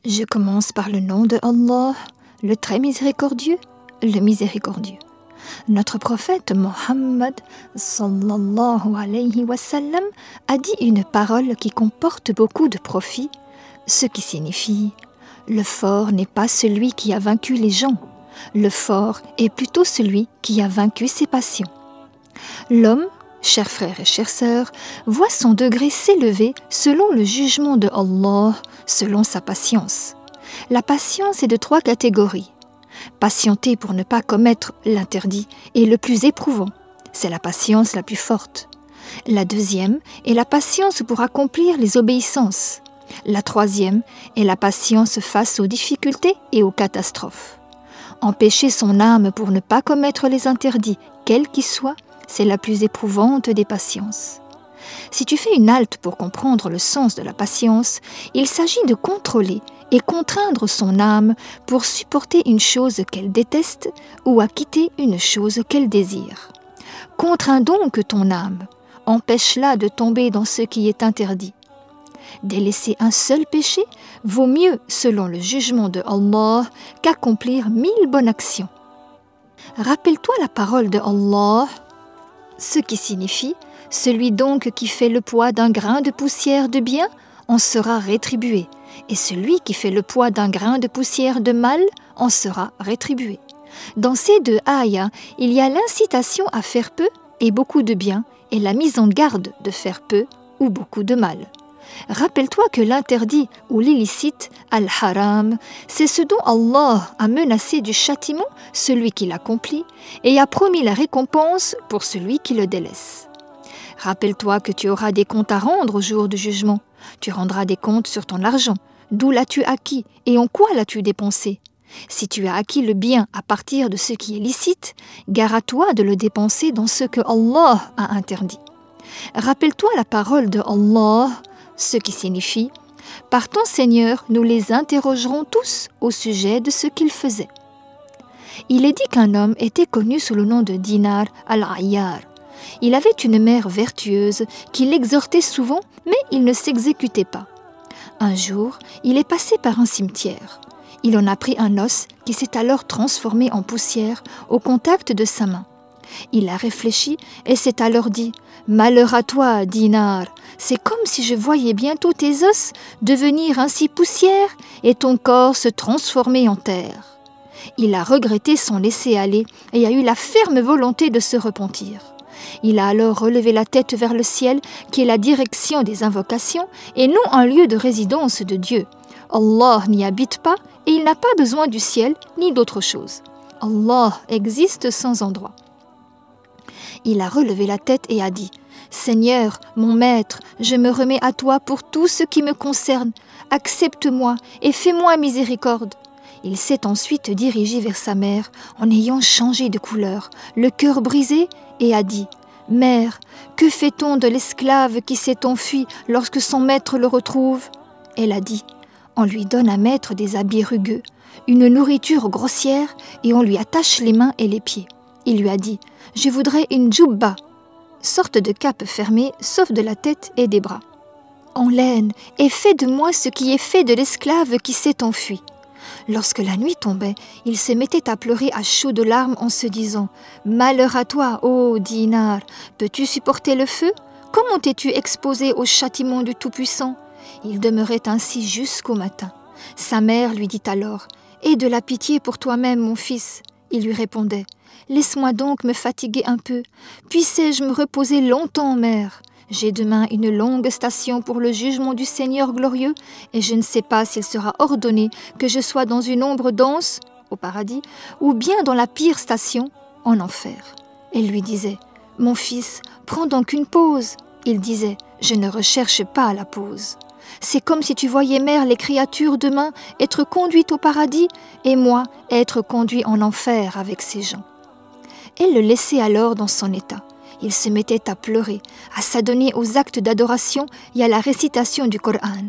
Je commence par le nom de Allah, le très miséricordieux, le miséricordieux. Notre prophète Mohammed sallallahu alayhi wa sallam a dit une parole qui comporte beaucoup de profit, ce qui signifie « Le fort n'est pas celui qui a vaincu les gens, le fort est plutôt celui qui a vaincu ses passions. » L'homme, chers frères et chères sœurs, voit son degré s'élever selon le jugement de Allah, selon sa patience. La patience est de 3 catégories. Patienter pour ne pas commettre l'interdit est le plus éprouvant. C'est la patience la plus forte. La deuxième est la patience pour accomplir les obéissances. La troisième est la patience face aux difficultés et aux catastrophes. Empêcher son âme pour ne pas commettre les interdits, quels qu'ils soient, c'est la plus éprouvante des patiences. Si tu fais une halte pour comprendre le sens de la patience, il s'agit de contrôler et contraindre son âme pour supporter une chose qu'elle déteste ou à quitter une chose qu'elle désire. Contrains donc ton âme, empêche-la de tomber dans ce qui est interdit. Délaisser un seul péché vaut mieux, selon le jugement de Allah, qu'accomplir 1000 bonnes actions. Rappelle-toi la parole de Allah, ce qui signifie « Celui donc qui fait le poids d'un grain de poussière de bien en sera rétribué, et celui qui fait le poids d'un grain de poussière de mal en sera rétribué. » Dans ces 2 ayats, il y a l'incitation à faire peu et beaucoup de bien, et la mise en garde de faire peu ou beaucoup de mal. Rappelle-toi que l'interdit ou l'illicite, al-haram, c'est ce dont Allah a menacé du châtiment celui qui l'accomplit et a promis la récompense pour celui qui le délaisse. Rappelle-toi que tu auras des comptes à rendre au jour du jugement. Tu rendras des comptes sur ton argent. D'où l'as-tu acquis et en quoi l'as-tu dépensé? Si tu as acquis le bien à partir de ce qui est licite, gare à toi de le dépenser dans ce que Allah a interdit. Rappelle-toi la parole de Allah, ce qui signifie « Par ton Seigneur, nous les interrogerons tous au sujet de ce qu'ils faisaient. » Il est dit qu'un homme était connu sous le nom de Dinar al-Ayyar. Il avait une mère vertueuse qui l'exhortait souvent, mais il ne s'exécutait pas. Un jour, il est passé par un cimetière. Il en a pris un os qui s'est alors transformé en poussière au contact de sa main. Il a réfléchi et s'est alors dit « Malheur à toi, Dinar, c'est comme si je voyais bientôt tes os devenir ainsi poussière et ton corps se transformer en terre. » Il a regretté son laisser-aller et a eu la ferme volonté de se repentir. Il a alors relevé la tête vers le ciel, qui est la direction des invocations, et non un lieu de résidence de Dieu. Allah n'y habite pas et il n'a pas besoin du ciel ni d'autre chose. Allah existe sans endroit. Il a relevé la tête et a dit « Seigneur, mon maître, je me remets à toi pour tout ce qui me concerne. Accepte-moi et fais-moi miséricorde. » Il s'est ensuite dirigé vers sa mère en ayant changé de couleur, le cœur brisé, et a dit « Mère, que fait-on de l'esclave qui s'est enfui lorsque son maître le retrouve ?» Elle a dit « On lui donne à mettre des habits rugueux, une nourriture grossière et on lui attache les mains et les pieds. » Il lui a dit « Je voudrais une djoubba, sorte de cape fermée sauf de la tête et des bras, en laine, et fais de moi ce qui est fait de l'esclave qui s'est enfui. » Lorsque la nuit tombait, il se mettait à pleurer à chaudes larmes en se disant « Malheur à toi, ô Dinar, peux-tu supporter le feu? Comment t'es-tu exposé au châtiment du Tout-Puissant ?» Il demeurait ainsi jusqu'au matin. Sa mère lui dit alors « Aie de la pitié pour toi-même, mon fils. » Il lui répondait « Laisse-moi donc me fatiguer un peu. Puissais-je me reposer longtemps, mère? J'ai demain une longue station pour le jugement du Seigneur glorieux, et je ne sais pas s'il sera ordonné que je sois dans une ombre dense, au paradis, ou bien dans la pire station, en enfer. » Elle lui disait « Mon fils, prends donc une pause. » Il disait « Je ne recherche pas la pause. C'est comme si tu voyais, mère, les créatures demain être conduites au paradis, et moi être conduit en enfer avec ces gens. » Elle le laissait alors dans son état. Il se mettait à pleurer, à s'adonner aux actes d'adoration et à la récitation du Coran.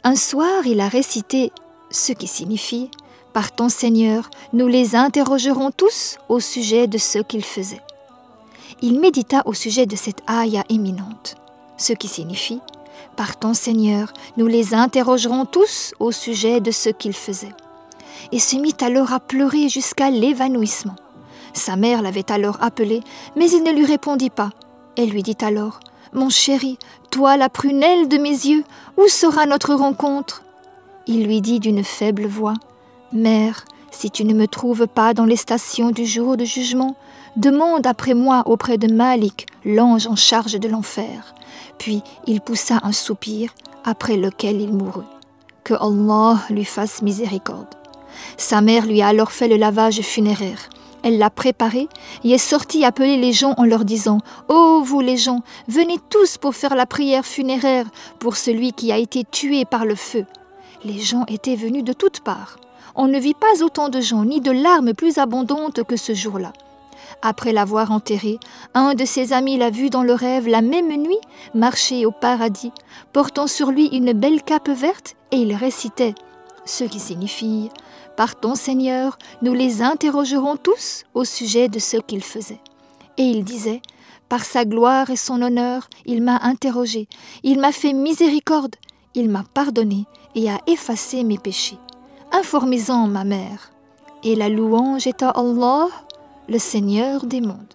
Un soir, il a récité ce qui signifie « Par ton Seigneur, nous les interrogerons tous au sujet de ce qu'ils faisaient. » Il médita au sujet de cette ayah éminente, ce qui signifie Par ton Seigneur, nous les interrogerons tous au sujet de ce qu'ils faisaient. » Et se mit alors à pleurer jusqu'à l'évanouissement. Sa mère l'avait alors appelé, mais il ne lui répondit pas. Elle lui dit alors: « Mon chéri, toi la prunelle de mes yeux, où sera notre rencontre ?» Il lui dit d'une faible voix: « Mère, si tu ne me trouves pas dans les stations du jour de jugement, demande après moi auprès de Malik, l'ange en charge de l'enfer. » Puis il poussa un soupir, après lequel il mourut. Que Allah lui fasse miséricorde. Sa mère lui a alors fait le lavage funéraire. Elle l'a préparé et est sortie appeler les gens en leur disant: « Ô vous les gens, venez tous pour faire la prière funéraire pour celui qui a été tué par le feu. » Les gens étaient venus de toutes parts. On ne vit pas autant de gens ni de larmes plus abondantes que ce jour-là. Après l'avoir enterré, un de ses amis l'a vu dans le rêve la même nuit marcher au paradis, portant sur lui une belle cape verte, et il récitait, ce qui signifie: « Par ton Seigneur, nous les interrogerons tous au sujet de ce qu'ils faisaient. » Et il disait: « Par sa gloire et son honneur, il m'a interrogé, il m'a fait miséricorde, il m'a pardonné et a effacé mes péchés. Informez-en ma mère. » Et la louange est à Allah, le Seigneur des mondes.